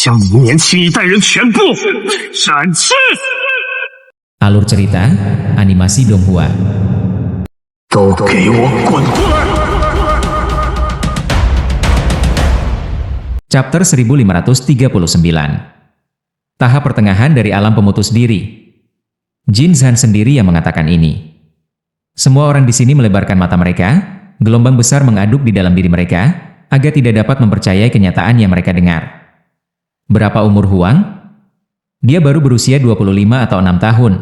将你们年轻一代人全部斩去。 Alur cerita, animasi Donghua. 都给我滚出来！ Chapter 1539. Tahap pertengahan dari alam pemutus diri. Jin Zhan sendiri yang mengatakan ini. Semua orang di sini melebarkan mata mereka, gelombang besar mengaduk di dalam diri mereka, agar tidak dapat mempercayai kenyataan yang mereka dengar. Berapa umur Huang? Dia baru berusia 25 atau 6 tahun,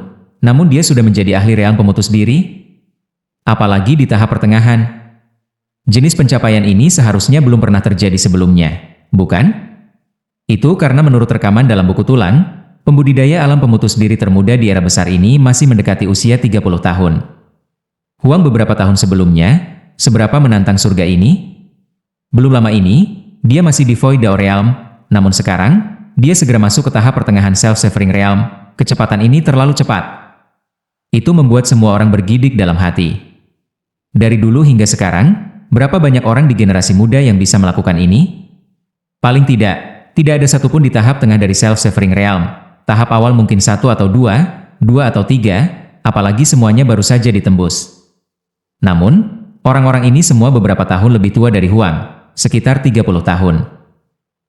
namun dia sudah menjadi ahli realm pemutus diri? Apalagi di tahap pertengahan. Jenis pencapaian ini seharusnya belum pernah terjadi sebelumnya, bukan? Itu karena menurut rekaman dalam buku tulang, pembudidaya alam pemutus diri termuda di era besar ini masih mendekati usia 30 tahun. Huang beberapa tahun sebelumnya, seberapa menantang surga ini? Belum lama ini, dia masih di Void Dao Realm, namun sekarang, dia segera masuk ke tahap pertengahan Self-Severing Realm. Kecepatan ini terlalu cepat. Itu membuat semua orang bergidik dalam hati. Dari dulu hingga sekarang, berapa banyak orang di generasi muda yang bisa melakukan ini? Paling tidak ada satupun di tahap tengah dari Self-Severing Realm. Tahap awal mungkin 1 atau 2 atau 3, apalagi semuanya baru saja ditembus. Namun, orang-orang ini semua beberapa tahun lebih tua dari Huang, sekitar 30 tahun.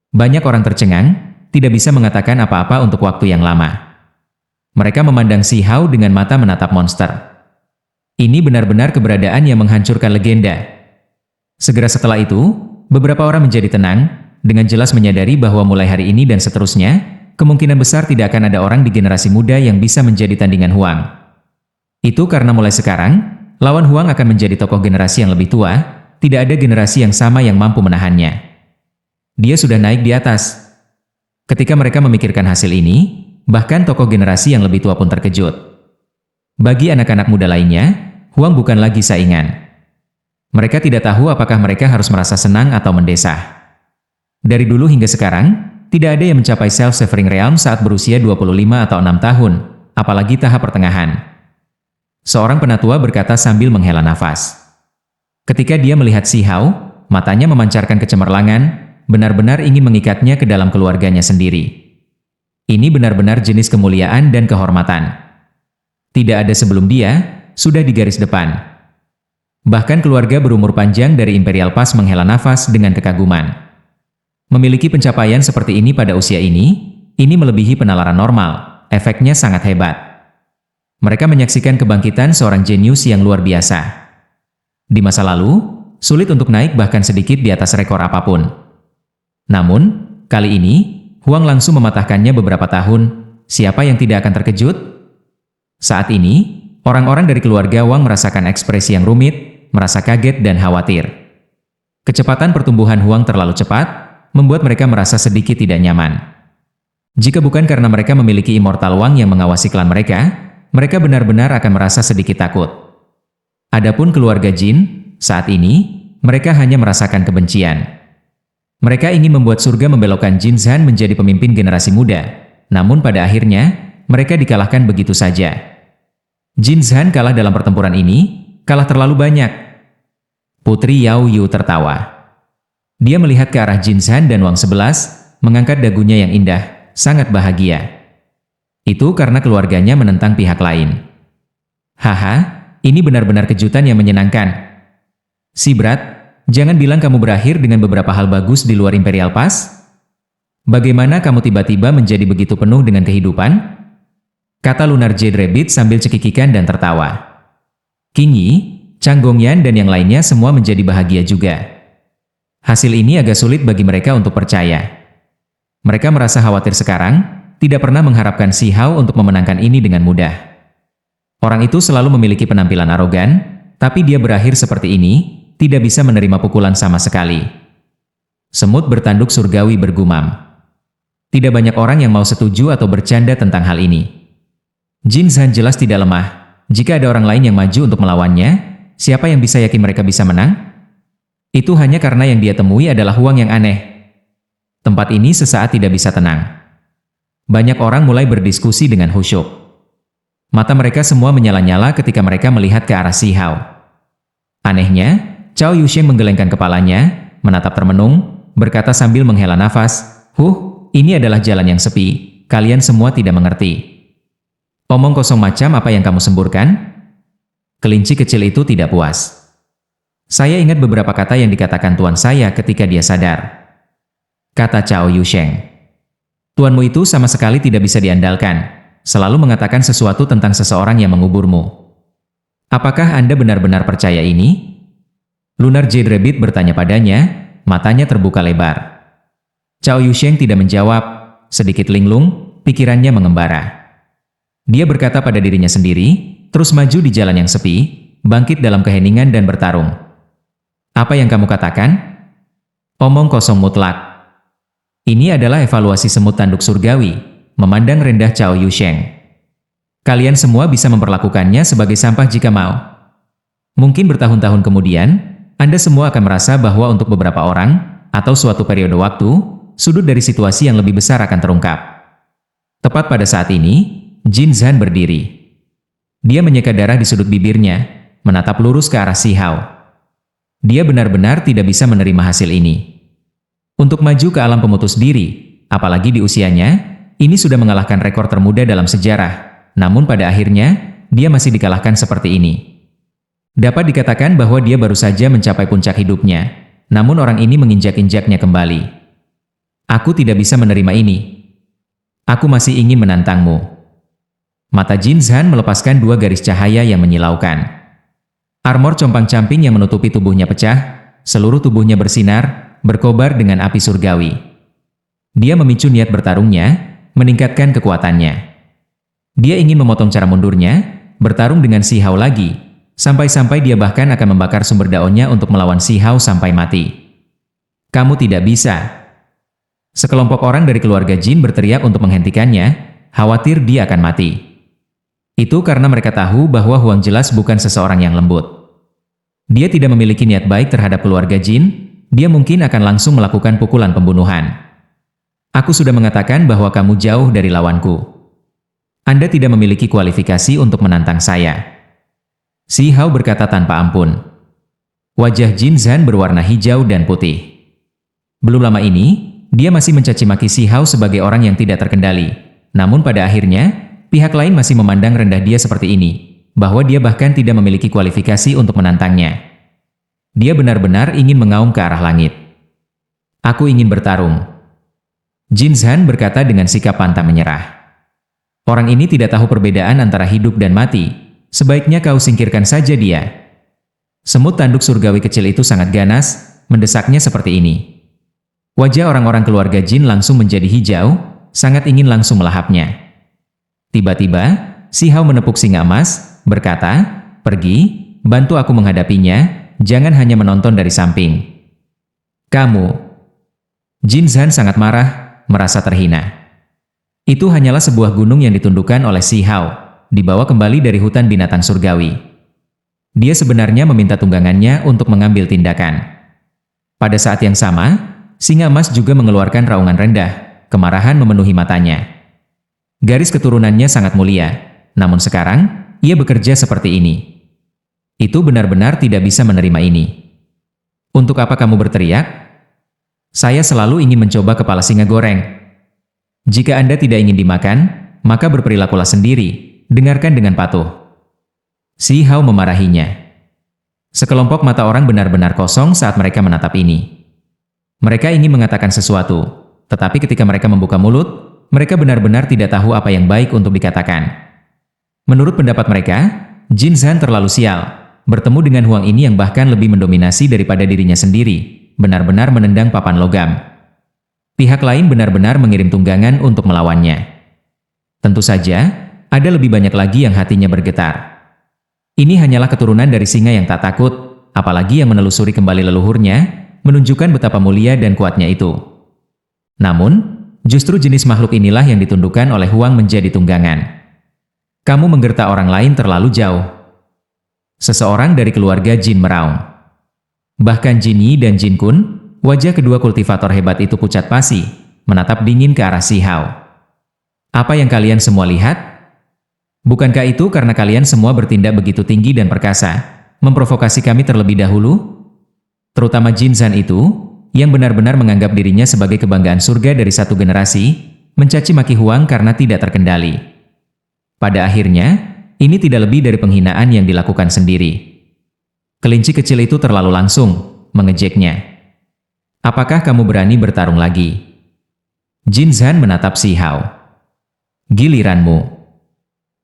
Banyak orang tercengang, tidak bisa mengatakan apa-apa untuk waktu yang lama. Mereka memandang Si Hao dengan mata menatap monster. Ini benar-benar keberadaan yang menghancurkan legenda. Segera setelah itu, beberapa orang menjadi tenang, dengan jelas menyadari bahwa mulai hari ini dan seterusnya, kemungkinan besar tidak akan ada orang di generasi muda yang bisa menjadi tandingan Huang. Itu karena mulai sekarang, lawan Huang akan menjadi tokoh generasi yang lebih tua, tidak ada generasi yang sama yang mampu menahannya. Dia sudah naik di atas. Ketika mereka memikirkan hasil ini, bahkan tokoh generasi yang lebih tua pun terkejut. Bagi anak-anak muda lainnya, Huang bukan lagi saingan. Mereka tidak tahu apakah mereka harus merasa senang atau mendesah. Dari dulu hingga sekarang, tidak ada yang mencapai Self-Severing Realm saat berusia 25 atau 6 tahun, apalagi tahap pertengahan. Seorang penatua berkata sambil menghela nafas. Ketika dia melihat Si Hao, matanya memancarkan kecemerlangan, benar-benar ingin mengikatnya ke dalam keluarganya sendiri. Ini benar-benar jenis kemuliaan dan kehormatan. Tidak ada sebelum dia, sudah di garis depan. Bahkan keluarga berumur panjang dari Imperial Pass menghela nafas dengan kekaguman. Memiliki pencapaian seperti ini pada usia ini melebihi penalaran normal, efeknya sangat hebat. Mereka menyaksikan kebangkitan seorang jenius yang luar biasa. Di masa lalu, sulit untuk naik bahkan sedikit di atas rekor apapun. Namun, kali ini, Huang langsung mematahkannya beberapa tahun. Siapa yang tidak akan terkejut? Saat ini, orang-orang dari keluarga Wang merasakan ekspresi yang rumit, merasa kaget dan khawatir. Kecepatan pertumbuhan Huang terlalu cepat, membuat mereka merasa sedikit tidak nyaman. Jika bukan karena mereka memiliki Immortal Wang yang mengawasi klan mereka benar-benar akan merasa sedikit takut. Adapun keluarga Jin, saat ini, mereka hanya merasakan kebencian. Mereka ingin membuat surga membelokkan Jin Zhan menjadi pemimpin generasi muda, namun pada akhirnya, mereka dikalahkan begitu saja. Jin Zhan kalah dalam pertempuran ini, kalah terlalu banyak. Putri Yao Yu tertawa. Dia melihat ke arah Jin Zhan dan Wang 11, mengangkat dagunya yang indah, sangat bahagia. Itu karena keluarganya menentang pihak lain. Haha, ini benar-benar kejutan yang menyenangkan. Si Brat, jangan bilang kamu berakhir dengan beberapa hal bagus di luar Imperial Pass? Bagaimana kamu tiba-tiba menjadi begitu penuh dengan kehidupan? Kata Lunar Jade Rabbit sambil cekikikan dan tertawa. King Yi, Chang Gongyan dan yang lainnya semua menjadi bahagia juga. Hasil ini agak sulit bagi mereka untuk percaya. Mereka merasa khawatir sekarang, tidak pernah mengharapkan Si Hao untuk memenangkan ini dengan mudah. Orang itu selalu memiliki penampilan arogan, tapi dia berakhir seperti ini, tidak bisa menerima pukulan sama sekali. Semut bertanduk surgawi bergumam. Tidak banyak orang yang mau setuju atau bercanda tentang hal ini. Jin Zhan jelas tidak lemah. Jika ada orang lain yang maju untuk melawannya, siapa yang bisa yakin mereka bisa menang? Itu hanya karena yang dia temui adalah Huang yang aneh. Tempat ini sesaat tidak bisa tenang. Banyak orang mulai berdiskusi dengan khusyuk. Mata mereka semua menyala-nyala ketika mereka melihat ke arah Si Hao. Anehnya, Cao Yusheng menggelengkan kepalanya, menatap termenung, berkata sambil menghela nafas, ini adalah jalan yang sepi, kalian semua tidak mengerti. Omong kosong macam apa yang kamu semburkan? Kelinci kecil itu tidak puas. Saya ingat beberapa kata yang dikatakan tuan saya ketika dia sadar. Kata Cao Yusheng. Tuanmu itu sama sekali tidak bisa diandalkan, selalu mengatakan sesuatu tentang seseorang yang menguburmu. Apakah Anda benar-benar percaya ini? Lunar Jade Rabbit bertanya padanya, matanya terbuka lebar. Cao Yusheng tidak menjawab, sedikit linglung, pikirannya mengembara. Dia berkata pada dirinya sendiri, terus maju di jalan yang sepi, bangkit dalam keheningan dan bertarung. Apa yang kamu katakan? Omong kosong mutlak. Ini adalah evaluasi semut tanduk surgawi, memandang rendah Cao Yusheng. Kalian semua bisa memperlakukannya sebagai sampah jika mau. Mungkin bertahun-tahun kemudian, Anda semua akan merasa bahwa untuk beberapa orang, atau suatu periode waktu, sudut dari situasi yang lebih besar akan terungkap. Tepat pada saat ini, Jin Zhan berdiri. Dia menyeka darah di sudut bibirnya, menatap lurus ke arah Si Hao. Dia benar-benar tidak bisa menerima hasil ini. Untuk maju ke alam pemutus diri, apalagi di usianya, ini sudah mengalahkan rekor termuda dalam sejarah. Namun pada akhirnya, dia masih dikalahkan seperti ini. Dapat dikatakan bahwa dia baru saja mencapai puncak hidupnya, namun orang ini menginjak-injaknya kembali. Aku tidak bisa menerima ini. Aku masih ingin menantangmu. Mata Jin Zhan melepaskan dua garis cahaya yang menyilaukan. Armor compang-camping yang menutupi tubuhnya pecah, seluruh tubuhnya bersinar, berkobar dengan api surgawi. Dia memicu niat bertarungnya, meningkatkan kekuatannya. Dia ingin memotong cara mundurnya, bertarung dengan Si Hao lagi, sampai-sampai dia bahkan akan membakar sumber daunnya untuk melawan Si Hao sampai mati. Kamu tidak bisa. Sekelompok orang dari keluarga Jin berteriak untuk menghentikannya, khawatir dia akan mati. Itu karena mereka tahu bahwa Huang jelas bukan seseorang yang lembut. Dia tidak memiliki niat baik terhadap keluarga Jin. Dia mungkin akan langsung melakukan pukulan pembunuhan. Aku sudah mengatakan bahwa kamu jauh dari lawanku. Anda tidak memiliki kualifikasi untuk menantang saya. Si Hao berkata tanpa ampun. Wajah Jin Zhan berwarna hijau dan putih. Belum lama ini, dia masih mencaci maki Si Hao sebagai orang yang tidak terkendali. Namun pada akhirnya, pihak lain masih memandang rendah dia seperti ini, bahwa dia bahkan tidak memiliki kualifikasi untuk menantangnya. Dia benar-benar ingin mengaum ke arah langit. Aku ingin bertarung. Jin Zhan berkata dengan sikap pantang menyerah. Orang ini tidak tahu perbedaan antara hidup dan mati. Sebaiknya kau singkirkan saja dia. Semut tanduk surgawi kecil itu sangat ganas, mendesaknya seperti ini. Wajah orang-orang keluarga Jin langsung menjadi hijau, sangat ingin langsung melahapnya. Tiba-tiba, Si Hao menepuk singa emas, berkata, "Pergi, bantu aku menghadapinya. Jangan hanya menonton dari samping." Kamu. Jin Zhan sangat marah, merasa terhina. Itu hanyalah sebuah gunung yang ditundukkan oleh Si Hao, dibawa kembali dari hutan binatang surgawi. Dia sebenarnya meminta tunggangannya untuk mengambil tindakan. Pada saat yang sama, singa emas juga mengeluarkan raungan rendah, kemarahan memenuhi matanya. Garis keturunannya sangat mulia, namun sekarang, ia bekerja seperti ini. Itu benar-benar tidak bisa menerima ini. Untuk apa kamu berteriak? Saya selalu ingin mencoba kepala singa goreng. Jika Anda tidak ingin dimakan, maka berperilakulah sendiri, dengarkan dengan patuh. Si Hao memarahinya. Sekelompok mata orang benar-benar kosong saat mereka menatap ini. Mereka ingin mengatakan sesuatu, tetapi ketika mereka membuka mulut, mereka benar-benar tidak tahu apa yang baik untuk dikatakan. Menurut pendapat mereka, Jin Zhan terlalu sial. Bertemu dengan Huang ini yang bahkan lebih mendominasi daripada dirinya sendiri, benar-benar menendang papan logam. Pihak lain benar-benar mengirim tunggangan untuk melawannya. Tentu saja, ada lebih banyak lagi yang hatinya bergetar. Ini hanyalah keturunan dari singa yang tak takut, apalagi yang menelusuri kembali leluhurnya, menunjukkan betapa mulia dan kuatnya itu. Namun, justru jenis makhluk inilah yang ditundukkan oleh Huang menjadi tunggangan. Kamu menggerta orang lain terlalu jauh. Seseorang dari keluarga Jin meraung. Bahkan Jin Yi dan Jin Kun, wajah kedua kultivator hebat itu pucat pasi, menatap dingin ke arah Si Hao. Apa yang kalian semua lihat? Bukankah itu karena kalian semua bertindak begitu tinggi dan perkasa, memprovokasi kami terlebih dahulu? Terutama Jin Zhan itu, yang benar-benar menganggap dirinya sebagai kebanggaan surga dari satu generasi, mencaci maki Huang karena tidak terkendali. Pada akhirnya, ini tidak lebih dari penghinaan yang dilakukan sendiri. Kelinci kecil itu terlalu langsung, mengejeknya. Apakah kamu berani bertarung lagi? Jin Zhan menatap Si Hao. Giliranmu.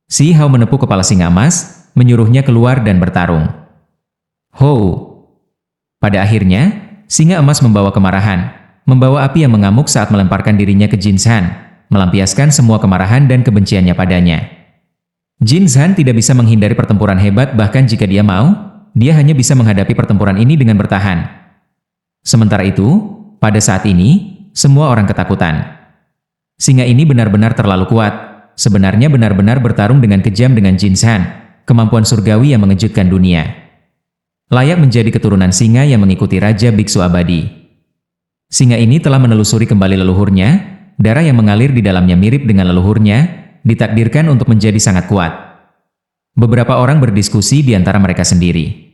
Si Hao menepuk kepala singa emas, menyuruhnya keluar dan bertarung. Ho! Pada akhirnya, singa emas membawa kemarahan, membawa api yang mengamuk saat melemparkan dirinya ke Jin Zhan, melampiaskan semua kemarahan dan kebenciannya padanya. Jin Zhan tidak bisa menghindari pertempuran hebat, bahkan jika dia mau, dia hanya bisa menghadapi pertempuran ini dengan bertahan. Sementara itu, pada saat ini, semua orang ketakutan. Singa ini benar-benar terlalu kuat, sebenarnya benar-benar bertarung dengan kejam dengan Jin Zhan, kemampuan surgawi yang mengejutkan dunia. Layak menjadi keturunan singa yang mengikuti Raja Biksu Abadi. Singa ini telah menelusuri kembali leluhurnya, darah yang mengalir di dalamnya mirip dengan leluhurnya, ditakdirkan untuk menjadi sangat kuat. Beberapa orang berdiskusi di antara mereka sendiri.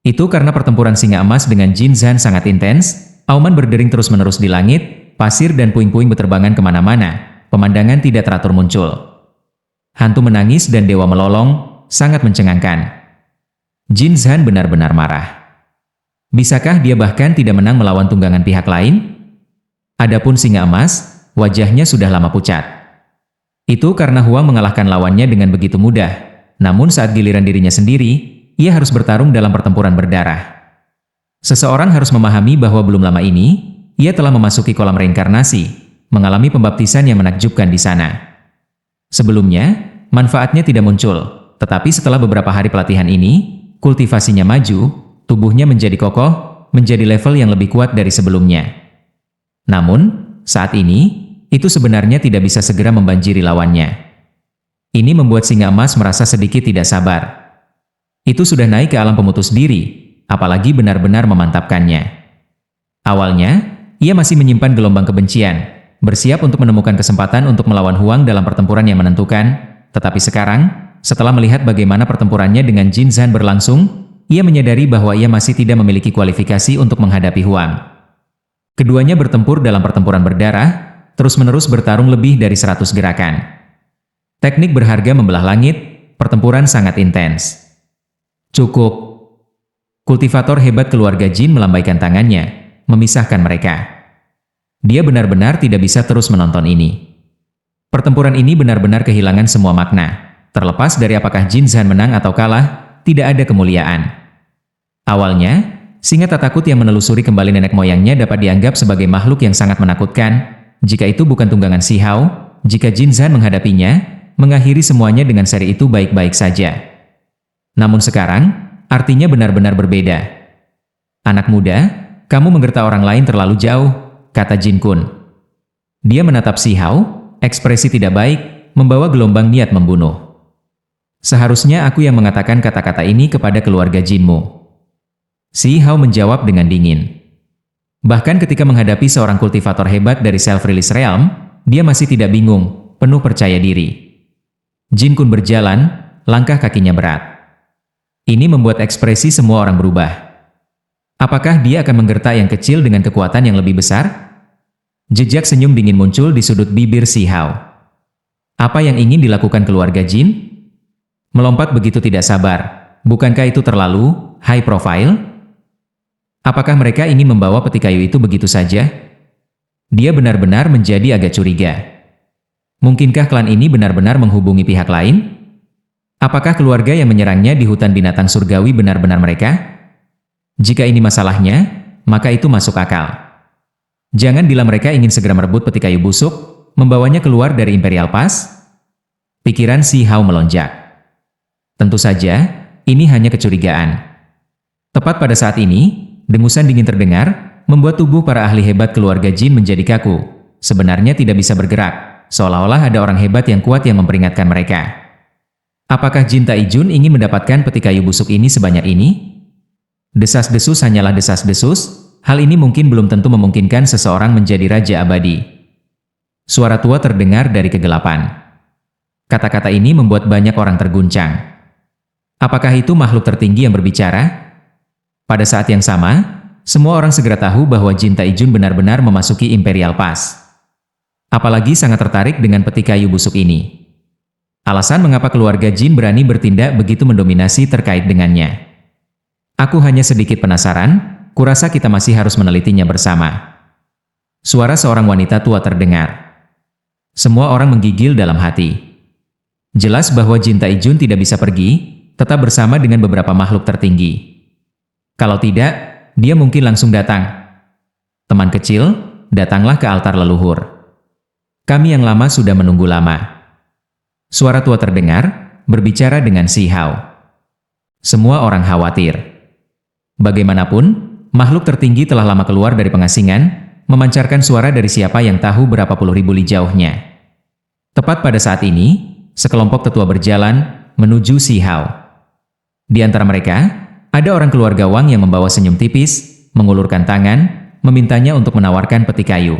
Itu karena pertempuran singa emas dengan Jin Zhan sangat intens, auman berdering terus-menerus di langit, pasir dan puing-puing beterbangan kemana-mana, pemandangan tidak teratur muncul. Hantu menangis dan dewa melolong, sangat mencengangkan. Jin Zhan benar-benar marah. Bisakah dia bahkan tidak menang melawan tunggangan pihak lain? Adapun singa emas, wajahnya sudah lama pucat. Itu karena Huang mengalahkan lawannya dengan begitu mudah, namun saat giliran dirinya sendiri, ia harus bertarung dalam pertempuran berdarah. Seseorang harus memahami bahwa belum lama ini, ia telah memasuki kolam reinkarnasi, mengalami pembaptisan yang menakjubkan di sana. Sebelumnya, manfaatnya tidak muncul, tetapi setelah beberapa hari pelatihan ini, kultivasinya maju, tubuhnya menjadi kokoh, menjadi level yang lebih kuat dari sebelumnya. Namun, saat ini, itu sebenarnya tidak bisa segera membanjiri lawannya. Ini membuat singa emas merasa sedikit tidak sabar. Itu sudah naik ke alam pemutus diri, apalagi benar-benar memantapkannya. Awalnya, ia masih menyimpan gelombang kebencian, bersiap untuk menemukan kesempatan untuk melawan Huang dalam pertempuran yang menentukan, tetapi sekarang, setelah melihat bagaimana pertempurannya dengan Jin Zhan berlangsung, ia menyadari bahwa ia masih tidak memiliki kualifikasi untuk menghadapi Huang. Keduanya bertempur dalam pertempuran berdarah, terus-menerus bertarung lebih dari 100 gerakan. Teknik berharga membelah langit, pertempuran sangat intens. Cukup. Kultivator hebat keluarga Jin melambaikan tangannya, memisahkan mereka. Dia benar-benar tidak bisa terus menonton ini. Pertempuran ini benar-benar kehilangan semua makna. Terlepas dari apakah Jin Zhan menang atau kalah, tidak ada kemuliaan. Awalnya, singa tak takut yang menelusuri kembali nenek moyangnya dapat dianggap sebagai makhluk yang sangat menakutkan, jika itu bukan tunggangan Si Hao. Jika Jin Zhan menghadapinya, mengakhiri semuanya dengan seri itu baik-baik saja. Namun sekarang, artinya benar-benar berbeda. Anak muda, kamu menggerta orang lain terlalu jauh, kata Jin Kun. Dia menatap Si Hao, ekspresi tidak baik, membawa gelombang niat membunuh. Seharusnya aku yang mengatakan kata-kata ini kepada keluarga Jinmu. Si Hao menjawab dengan dingin. Bahkan ketika menghadapi seorang kultivator hebat dari Self-Release Realm, dia masih tidak bingung, penuh percaya diri. Jin Kun berjalan, langkah kakinya berat. Ini membuat ekspresi semua orang berubah. Apakah dia akan menggertak yang kecil dengan kekuatan yang lebih besar? Jejak senyum dingin muncul di sudut bibir Si Hao. Apa yang ingin dilakukan keluarga Jin? Melompat begitu tidak sabar. Bukankah itu terlalu high profile? Apakah mereka ingin membawa peti kayu itu begitu saja? Dia benar-benar menjadi agak curiga. Mungkinkah klan ini benar-benar menghubungi pihak lain? Apakah keluarga yang menyerangnya di hutan binatang surgawi benar-benar mereka? Jika ini masalahnya, maka itu masuk akal. Jangan bila mereka ingin segera merebut peti kayu busuk, membawanya keluar dari Imperial Pass? Pikiran Si Hao melonjak. Tentu saja, ini hanya kecurigaan. Tepat pada saat ini, dengusan dingin terdengar, membuat tubuh para ahli hebat keluarga Jin menjadi kaku. Sebenarnya tidak bisa bergerak, seolah-olah ada orang hebat yang kuat yang memperingatkan mereka. Apakah Jin Taijun ingin mendapatkan peti kayu busuk ini sebanyak ini? Desas-desus hanyalah desas-desus, hal ini mungkin belum tentu memungkinkan seseorang menjadi Raja Abadi. Suara tua terdengar dari kegelapan. Kata-kata ini membuat banyak orang terguncang. Apakah itu makhluk tertinggi yang berbicara? Pada saat yang sama, semua orang segera tahu bahwa Jin Taijun benar-benar memasuki Imperial Pass. Apalagi sangat tertarik dengan peti kayu busuk ini. Alasan mengapa keluarga Jin berani bertindak begitu mendominasi terkait dengannya. Aku hanya sedikit penasaran, kurasa kita masih harus menelitinya bersama. Suara seorang wanita tua terdengar. Semua orang menggigil dalam hati. Jelas bahwa Jin Taijun tidak bisa pergi, tetap bersama dengan beberapa makhluk tertinggi. Kalau tidak, dia mungkin langsung datang. Teman kecil, datanglah ke altar leluhur. Kami yang lama sudah menunggu lama. Suara tua terdengar, berbicara dengan Si Hao. Semua orang khawatir. Bagaimanapun, makhluk tertinggi telah lama keluar dari pengasingan, memancarkan suara dari siapa yang tahu berapa puluh ribu li jauhnya. Tepat pada saat ini, sekelompok tetua berjalan menuju Si Hao. Di antara mereka, ada orang keluarga Wang yang membawa senyum tipis, mengulurkan tangan, memintanya untuk menawarkan peti kayu.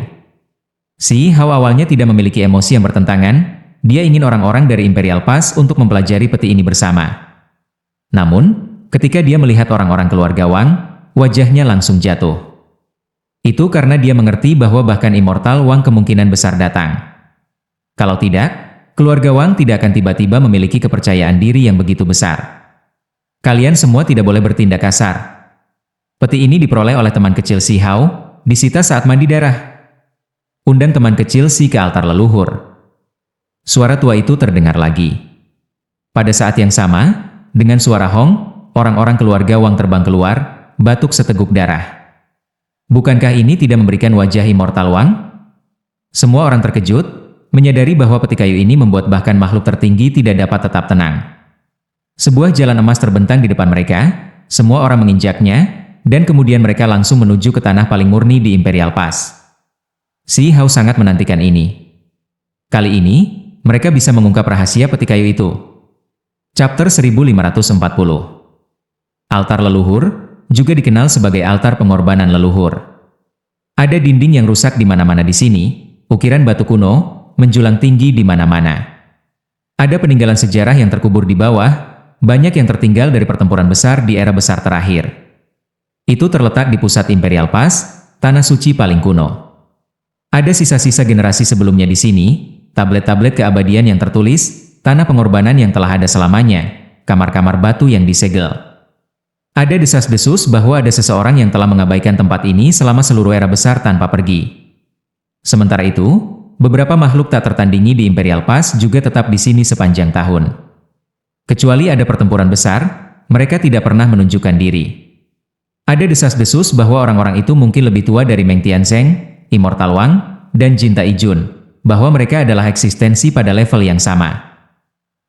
Si Hao awalnya tidak memiliki emosi yang bertentangan, dia ingin orang-orang dari Imperial Pass untuk mempelajari peti ini bersama. Namun, ketika dia melihat orang-orang keluarga Wang, wajahnya langsung jatuh. Itu karena dia mengerti bahwa bahkan Immortal Wang kemungkinan besar datang. Kalau tidak, keluarga Wang tidak akan tiba-tiba memiliki kepercayaan diri yang begitu besar. Kalian semua tidak boleh bertindak kasar. Peti ini diperoleh oleh teman kecil Si Hao, disita saat mandi darah. Undang teman kecil Si ke altar leluhur. Suara tua itu terdengar lagi. Pada saat yang sama, dengan suara hong, orang-orang keluarga Wang terbang keluar, batuk seteguk darah. Bukankah ini tidak memberikan wajah Immortal Wang? Semua orang terkejut, menyadari bahwa peti kayu ini membuat bahkan makhluk tertinggi tidak dapat tetap tenang. Sebuah jalan emas terbentang di depan mereka, semua orang menginjaknya, dan kemudian mereka langsung menuju ke tanah paling murni di Imperial Pass. Si Hao sangat menantikan ini. Kali ini, mereka bisa mengungkap rahasia peti kayu itu. Chapter 1540. Altar leluhur, juga dikenal sebagai altar pengorbanan leluhur. Ada dinding yang rusak di mana-mana di sini, ukiran batu kuno, menjulang tinggi di mana-mana. Ada peninggalan sejarah yang terkubur di bawah, banyak yang tertinggal dari pertempuran besar di era besar terakhir. Itu terletak di pusat Imperial Pass, tanah suci paling kuno. Ada sisa-sisa generasi sebelumnya di sini, tablet-tablet keabadian yang tertulis, tanah pengorbanan yang telah ada selamanya, kamar-kamar batu yang disegel. Ada desas-desus bahwa ada seseorang yang telah mengabaikan tempat ini selama seluruh era besar tanpa pergi. Sementara itu, beberapa makhluk tak tertandingi di Imperial Pass juga tetap di sini sepanjang tahun. Kecuali ada pertempuran besar, mereka tidak pernah menunjukkan diri. Ada desas-desus bahwa orang-orang itu mungkin lebih tua dari Meng Tianzeng, Immortal Wang, dan Jin Taijun, bahwa mereka adalah eksistensi pada level yang sama.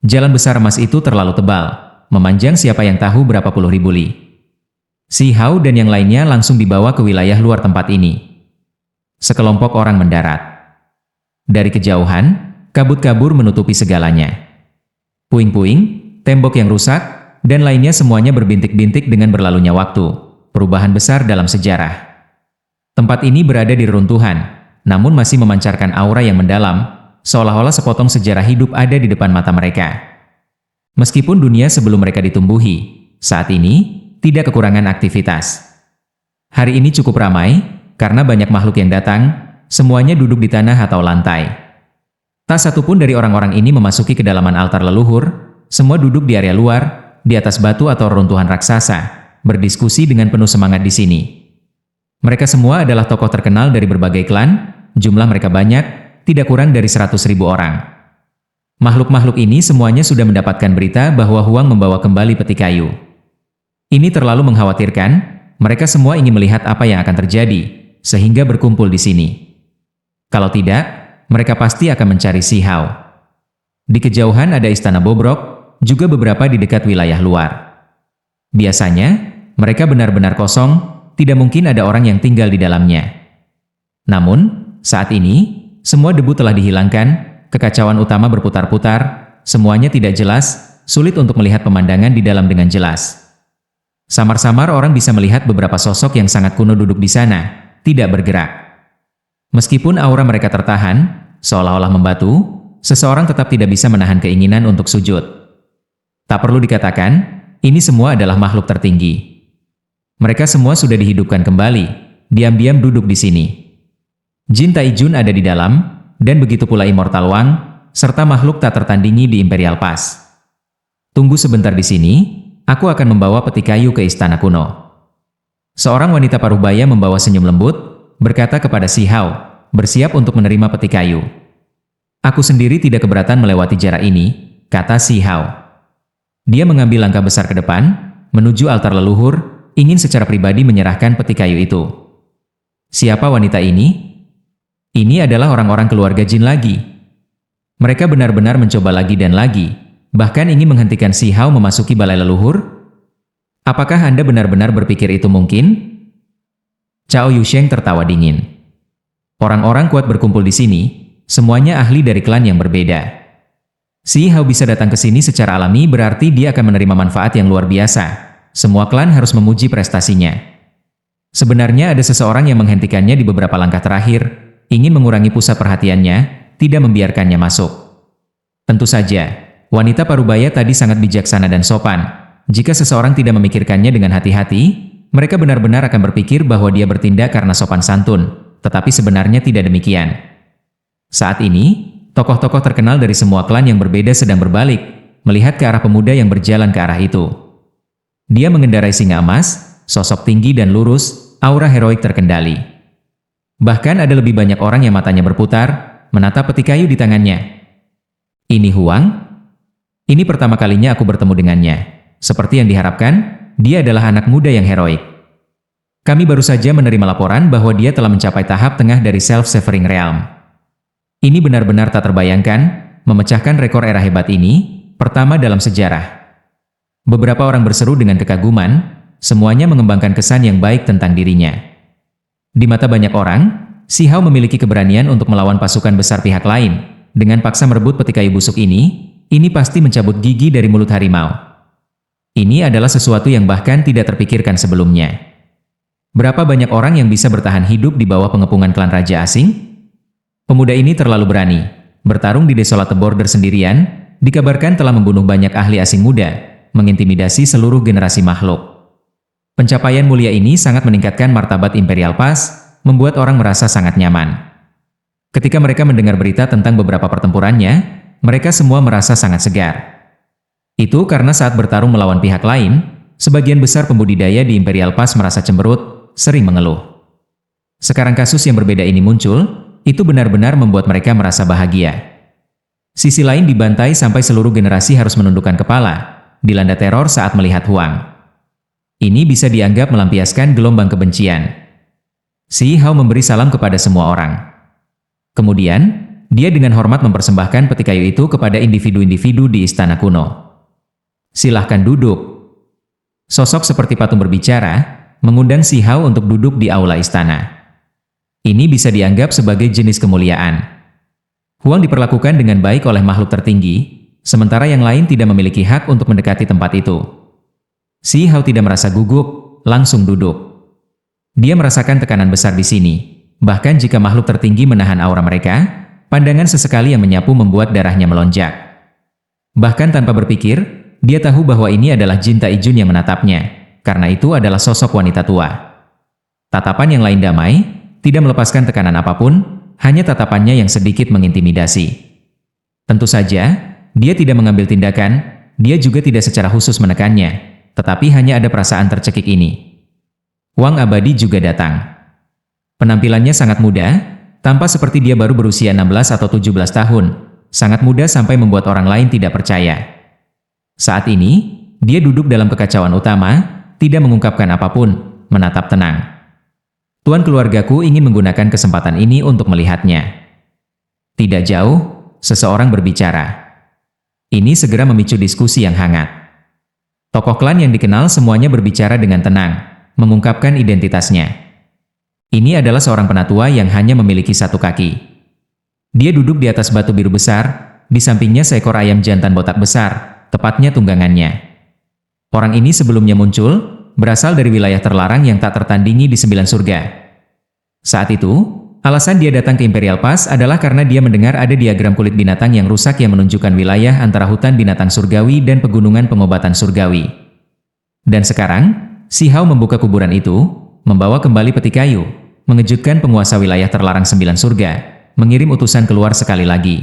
Jalan besar emas itu terlalu tebal, memanjang siapa yang tahu berapa puluh ribu li. Si Hao dan yang lainnya langsung dibawa ke wilayah luar tempat ini. Sekelompok orang mendarat. Dari kejauhan, kabut kabur menutupi segalanya. Puing-puing, tembok yang rusak, dan lainnya semuanya berbintik-bintik dengan berlalunya waktu. Perubahan besar dalam sejarah. Tempat ini berada di reruntuhan, namun masih memancarkan aura yang mendalam, seolah-olah sepotong sejarah hidup ada di depan mata mereka. Meskipun dunia sebelum mereka ditumbuhi, saat ini tidak kekurangan aktivitas. Hari ini cukup ramai, karena banyak makhluk yang datang, semuanya duduk di tanah atau lantai. Tak satupun dari orang-orang ini memasuki kedalaman altar leluhur, semua duduk di area luar, di atas batu atau reruntuhan raksasa, berdiskusi dengan penuh semangat di sini. Mereka semua adalah tokoh terkenal dari berbagai klan, jumlah mereka banyak, tidak kurang dari 100.000 orang. Makhluk-makhluk ini semuanya sudah mendapatkan berita bahwa Huang membawa kembali peti kayu. Ini terlalu mengkhawatirkan, mereka semua ingin melihat apa yang akan terjadi, sehingga berkumpul di sini. Kalau tidak, mereka pasti akan mencari Si Hao. Di kejauhan ada istana bobrok, juga beberapa di dekat wilayah luar. Biasanya, mereka benar-benar kosong, tidak mungkin ada orang yang tinggal di dalamnya. Namun, saat ini, semua debu telah dihilangkan, kekacauan utama berputar-putar, semuanya tidak jelas, sulit untuk melihat pemandangan di dalam dengan jelas. Samar-samar orang bisa melihat beberapa sosok yang sangat kuno duduk di sana, tidak bergerak. Meskipun aura mereka tertahan, seolah-olah membatu, seseorang tetap tidak bisa menahan keinginan untuk sujud. Tak perlu dikatakan, ini semua adalah makhluk tertinggi. Mereka semua sudah dihidupkan kembali, diam-diam duduk di sini. Jin Taijun ada di dalam, dan begitu pula Immortal Wang, serta makhluk tak tertandingi di Imperial Pass. Tunggu sebentar di sini, aku akan membawa peti kayu ke istana kuno. Seorang wanita parubaya membawa senyum lembut, berkata kepada Si Hao, bersiap untuk menerima peti kayu. Aku sendiri tidak keberatan melewati jarak ini, kata Si Hao. Dia mengambil langkah besar ke depan, menuju altar leluhur, ingin secara pribadi menyerahkan peti kayu itu. Siapa wanita ini? Ini adalah orang-orang keluarga Jin lagi. Mereka benar-benar mencoba lagi dan lagi, bahkan ingin menghentikan Si Hao memasuki balai leluhur. Apakah Anda benar-benar berpikir itu mungkin? Cao Yusheng tertawa dingin. Orang-orang kuat berkumpul di sini, semuanya ahli dari klan yang berbeda. Si Hao bisa datang ke sini secara alami berarti dia akan menerima manfaat yang luar biasa. Semua klan harus memuji prestasinya. Sebenarnya ada seseorang yang menghentikannya di beberapa langkah terakhir, ingin mengurangi pusat perhatiannya, tidak membiarkannya masuk. Tentu saja, wanita parubaya tadi sangat bijaksana dan sopan. Jika seseorang tidak memikirkannya dengan hati-hati, mereka benar-benar akan berpikir bahwa dia bertindak karena sopan santun, tetapi sebenarnya tidak demikian. Saat ini, tokoh-tokoh terkenal dari semua klan yang berbeda sedang berbalik, melihat ke arah pemuda yang berjalan ke arah itu. Dia mengendarai singa emas, sosok tinggi dan lurus, aura heroik terkendali. Bahkan ada lebih banyak orang yang matanya berputar, menatap peti kayu di tangannya. Ini Huang? Ini pertama kalinya aku bertemu dengannya. Seperti yang diharapkan, dia adalah anak muda yang heroik. Kami baru saja menerima laporan bahwa dia telah mencapai tahap tengah dari Self-Severing Realm. Ini benar-benar tak terbayangkan, memecahkan rekor era hebat ini, pertama dalam sejarah. Beberapa orang berseru dengan kekaguman, semuanya mengembangkan kesan yang baik tentang dirinya. Di mata banyak orang, Si Hao memiliki keberanian untuk melawan pasukan besar pihak lain. Dengan paksa merebut peti kayu busuk ini pasti mencabut gigi dari mulut harimau. Ini adalah sesuatu yang bahkan tidak terpikirkan sebelumnya. Berapa banyak orang yang bisa bertahan hidup di bawah pengepungan klan raja asing? Pemuda ini terlalu berani, bertarung di Desolate Border sendirian, dikabarkan telah membunuh banyak ahli asing muda, mengintimidasi seluruh generasi makhluk. Pencapaian mulia ini sangat meningkatkan martabat Imperial Pass, membuat orang merasa sangat nyaman. Ketika mereka mendengar berita tentang beberapa pertempurannya, mereka semua merasa sangat segar. Itu karena saat bertarung melawan pihak lain, sebagian besar pembudidaya di Imperial Pass merasa cemberut, sering mengeluh. Sekarang kasus yang berbeda ini muncul, itu benar-benar membuat mereka merasa bahagia. Sisi lain dibantai sampai seluruh generasi harus menundukkan kepala, dilanda teror saat melihat Huang. Ini bisa dianggap melampiaskan gelombang kebencian. Si Hao memberi salam kepada semua orang. Kemudian, dia dengan hormat mempersembahkan peti kayu itu kepada individu-individu di istana kuno. Silahkan duduk. Sosok seperti patung berbicara, mengundang Si Hao untuk duduk di aula istana. Ini bisa dianggap sebagai jenis kemuliaan. Huang diperlakukan dengan baik oleh makhluk tertinggi, sementara yang lain tidak memiliki hak untuk mendekati tempat itu. Si Hao tidak merasa gugup, langsung duduk. Dia merasakan tekanan besar di sini. Bahkan jika makhluk tertinggi menahan aura mereka, pandangan sesekali yang menyapu membuat darahnya melonjak. Bahkan tanpa berpikir, dia tahu bahwa ini adalah Jin Taijun yang menatapnya, karena itu adalah sosok wanita tua. Tatapan yang lain damai, tidak melepaskan tekanan apapun, hanya tatapannya yang sedikit mengintimidasi. Tentu saja, dia tidak mengambil tindakan, dia juga tidak secara khusus menekannya, tetapi hanya ada perasaan tercekik ini. Wang Abadi juga datang. Penampilannya sangat muda, tampak seperti dia baru berusia 16 atau 17 tahun, sangat muda sampai membuat orang lain tidak percaya. Saat ini, dia duduk dalam kekacauan utama, tidak mengungkapkan apapun, menatap tenang. Tuan keluargaku ingin menggunakan kesempatan ini untuk melihatnya. Tidak jauh, seseorang berbicara. Ini segera memicu diskusi yang hangat. Tokoh klan yang dikenal semuanya berbicara dengan tenang, mengungkapkan identitasnya. Ini adalah seorang penatua yang hanya memiliki satu kaki. Dia duduk di atas batu biru besar, di sampingnya seekor ayam jantan botak besar, tepatnya tunggangannya. Orang ini sebelumnya muncul, berasal dari wilayah terlarang yang tak tertandingi di 9 surga. Saat itu, alasan dia datang ke Imperial Pass adalah karena dia mendengar ada diagram kulit binatang yang rusak yang menunjukkan wilayah antara hutan binatang surgawi dan pegunungan pengobatan surgawi. Dan sekarang, Si Hao membuka kuburan itu, membawa kembali peti kayu, mengejutkan penguasa wilayah terlarang 9 surga, mengirim utusan keluar sekali lagi.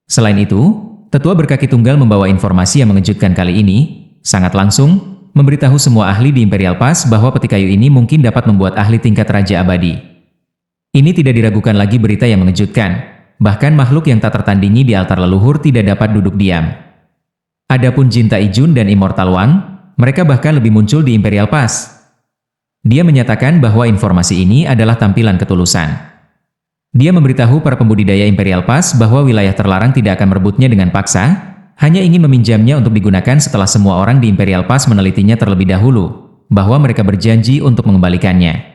Selain itu, tetua berkaki tunggal membawa informasi yang mengejutkan kali ini, sangat langsung, memberitahu semua ahli di Imperial Pass bahwa peti kayu ini mungkin dapat membuat ahli tingkat Raja Abadi. Ini tidak diragukan lagi berita yang mengejutkan, bahkan makhluk yang tak tertandingi di altar leluhur tidak dapat duduk diam. Adapun Jin Taijun dan Immortal Wang, mereka bahkan lebih muncul di Imperial Pass. Dia menyatakan bahwa informasi ini adalah tampilan ketulusan. Dia memberitahu para pembudidaya Imperial Pass bahwa wilayah terlarang tidak akan merebutnya dengan paksa, hanya ingin meminjamnya untuk digunakan setelah semua orang di Imperial Pass menelitinya terlebih dahulu, bahwa mereka berjanji untuk mengembalikannya.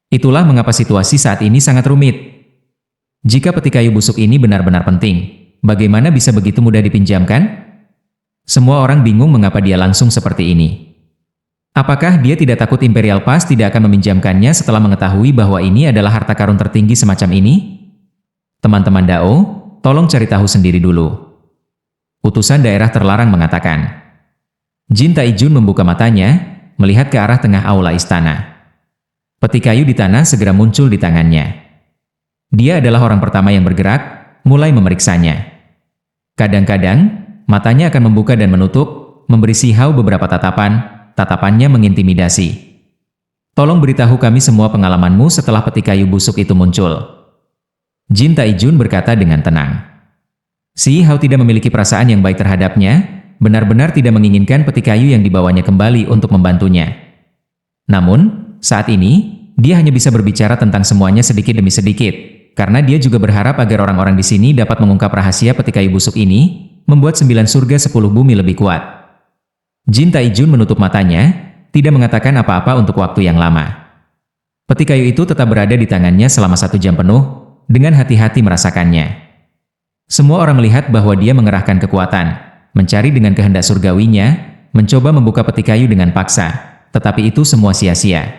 Itulah mengapa situasi saat ini sangat rumit. Jika peti kayu busuk ini benar-benar penting, bagaimana bisa begitu mudah dipinjamkan? Semua orang bingung mengapa dia langsung seperti ini. Apakah dia tidak takut Imperial Pass tidak akan meminjamkannya setelah mengetahui bahwa ini adalah harta karun tertinggi semacam ini? Teman-teman Dao, tolong cari tahu sendiri dulu. Utusan daerah terlarang mengatakan. Jin Taijun membuka matanya, melihat ke arah tengah aula istana. Peti kayu di tanah segera muncul di tangannya. Dia adalah orang pertama yang bergerak, mulai memeriksanya. Kadang-kadang, matanya akan membuka dan menutup, memberi Si Hao beberapa tatapan, tatapannya mengintimidasi. Tolong beritahu kami semua pengalamanmu setelah peti kayu busuk itu muncul. Jin Taijun berkata dengan tenang. Si Hao tidak memiliki perasaan yang baik terhadapnya, benar-benar tidak menginginkan peti kayu yang dibawanya kembali untuk membantunya. Namun, saat ini, dia hanya bisa berbicara tentang semuanya sedikit demi sedikit, karena dia juga berharap agar orang-orang di sini dapat mengungkap rahasia peti kayu busuk ini, membuat 9 surga 10 bumi lebih kuat. Jin Taijun menutup matanya, tidak mengatakan apa-apa untuk waktu yang lama. Peti kayu itu tetap berada di tangannya selama 1 jam penuh, dengan hati-hati merasakannya. Semua orang melihat bahwa dia mengerahkan kekuatan, mencari dengan kehendak surgawinya, mencoba membuka peti kayu dengan paksa, tetapi itu semua sia-sia.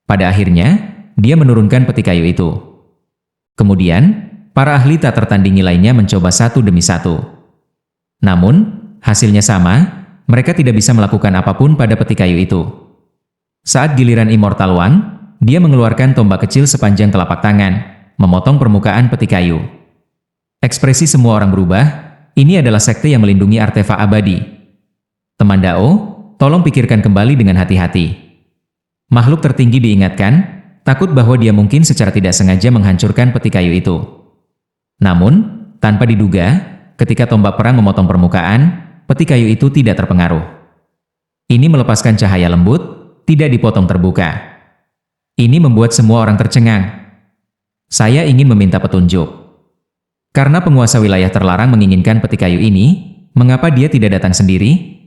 Pada akhirnya, dia menurunkan peti kayu itu. Kemudian, para ahli tak tertandingi lainnya mencoba satu demi satu. Namun, hasilnya sama, mereka tidak bisa melakukan apapun pada peti kayu itu. Saat giliran Immortal Wang, dia mengeluarkan tombak kecil sepanjang telapak tangan, memotong permukaan peti kayu. Ekspresi semua orang berubah, ini adalah sekte yang melindungi artefak abadi. Teman Dao, tolong pikirkan kembali dengan hati-hati. Makhluk tertinggi diingatkan, takut bahwa dia mungkin secara tidak sengaja menghancurkan peti kayu itu. Namun, tanpa diduga, ketika tombak perang memotong permukaan, peti kayu itu tidak terpengaruh. Ini melepaskan cahaya lembut, tidak dipotong terbuka. Ini membuat semua orang tercengang. Saya ingin meminta petunjuk. Karena penguasa wilayah terlarang menginginkan peti kayu ini, mengapa dia tidak datang sendiri?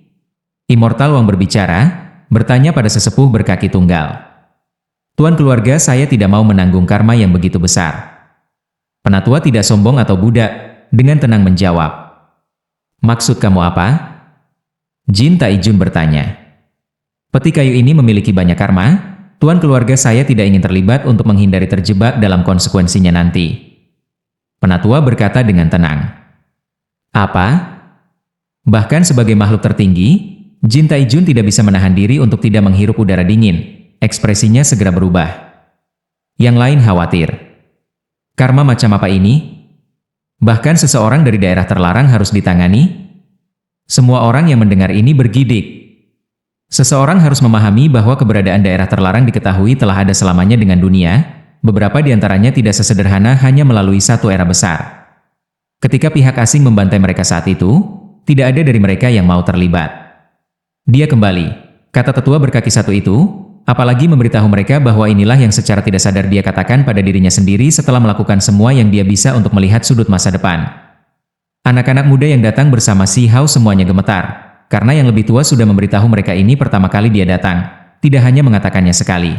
Immortal Wang berbicara, bertanya pada sesepuh berkaki tunggal. Tuan keluarga saya tidak mau menanggung karma yang begitu besar. Penatua tidak sombong atau budak, dengan tenang menjawab. Maksud kamu apa? Jin Taijun bertanya. Peti kayu ini memiliki banyak karma, tuan keluarga saya tidak ingin terlibat untuk menghindari terjebak dalam konsekuensinya nanti. Penatua berkata dengan tenang. Apa? Bahkan sebagai makhluk tertinggi, Jin Taijun tidak bisa menahan diri untuk tidak menghirup udara dingin. Ekspresinya segera berubah. Yang lain khawatir. Karma macam apa ini? Bahkan seseorang dari daerah terlarang harus ditangani? Semua orang yang mendengar ini bergidik. Seseorang harus memahami bahwa keberadaan daerah terlarang diketahui telah ada selamanya dengan dunia. Beberapa di antaranya tidak sesederhana hanya melalui satu era besar. Ketika pihak asing membantai mereka saat itu, tidak ada dari mereka yang mau terlibat. Dia kembali, kata tetua berkaki satu itu, apalagi memberitahu mereka bahwa inilah yang secara tidak sadar dia katakan pada dirinya sendiri setelah melakukan semua yang dia bisa untuk melihat sudut masa depan. Anak-anak muda yang datang bersama Si Hao semuanya gemetar, karena yang lebih tua sudah memberitahu mereka ini pertama kali dia datang, tidak hanya mengatakannya sekali.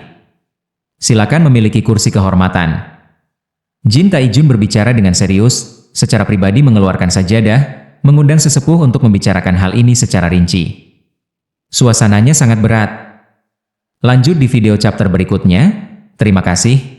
Silakan memiliki kursi kehormatan. Jin Taijun berbicara dengan serius, secara pribadi mengeluarkan sajadah, mengundang sesepuh untuk membicarakan hal ini secara rinci. Suasananya sangat berat. Lanjut di video chapter berikutnya. Terima kasih.